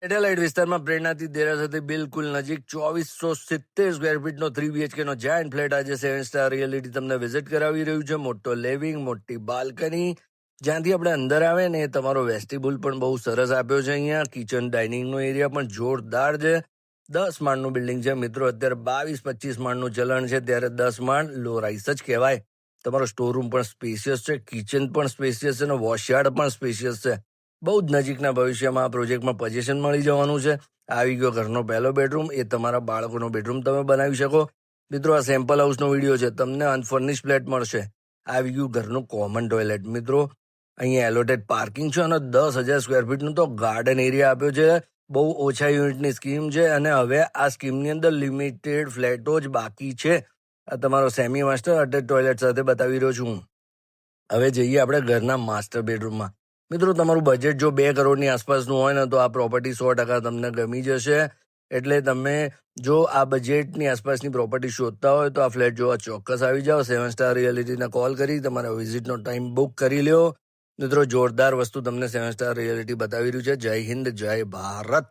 Satellite વિસ્તારમાં પ્રેરણાથી દેરાસરથી બિલકુલ નજીક 2470 સ્ક્વેર ફીટનો 3 BHK નો જાયન્ટ ફ્લેટ આજે 7 સ્ટાર રિયલિટી તમને વિઝિટ કરાવી રહ્યું છે. મોટો લિવિંગ, મોટી બાલ્કની, જ્યાંથી આપણે અંદર આવે ને એ તમારો વેસ્ટિબ્યુલ પણ બહુ સરસ આપ્યો છે. અહીંયા કિચન ડાઇનિંગનો એરિયા પણ જોરદાર છે. 10 માળનું બિલ્ડિંગ છે મિત્રો. અત્યારે 22-25 માળનું ચલણ છે, ત્યારે 10 માળ લો રાઇસ જ કહેવાય. તમારો સ્ટોર રૂમ પણ સ્પેશિયસ છે, કિચન પણ સ્પેશિયસ છે અને વોશયાર્ડ પણ સ્પેશિયસ છે. બહુ જ નજીકના ભવિષ્યમાં આ પ્રોજેક્ટમાં પોઝિશન મળી જવાનું છે. આવી ગયો ઘરનો પહેલો બેડરૂમ. એ તમારા બાળકોનો બેડરૂમ તમે બનાવી શકો. મિત્રો, આ સેમ્પલ હાઉસનો વિડીયો છે. તમને અનફર્નિશ ફ્લેટ મળશે. આવી ગયું ઘરનું કોમન ટોયલેટ. મિત્રો, અહીંયા એલોટેડ પાર્કિંગ છે અને 10,000 સ્ક્વેર ફીટનું તો ગાર્ડન એરિયા આપ્યો છે. બહુ ઓછા યુનિટની સ્કીમ છે અને હવે આ સ્કીમની અંદર લિમિટેડ ફ્લેટો જ બાકી છે. આ તમારો સેમી માસ્ટર અટેચ ટોયલેટ સાથે બતાવી રહ્યો છું હું. હવે જઈએ આપણે ઘરના માસ્ટર બેડરૂમમાં. મિત્રો, તમારું બજેટ જો 2 કરોડની આસપાસનું હોય ને તો આ પ્રોપર્ટી 100% તમને ગમી જશે. એટલે તમે જો આ બજેટની આસપાસની પ્રોપર્ટી શોધતા હોય તો આ ફ્લેટ જોવા ચોક્કસ આવી જાઓ. 7 સ્ટાર રિયલિટીને કોલ કરી તમારા વિઝિટનો ટાઈમ બુક કરી લ્યો. મિત્રો, જોરદાર વસ્તુ તમને 7 સ્ટાર રિયલિટી બતાવી રહ્યું છે. જય હિન્દ, જય ભારત.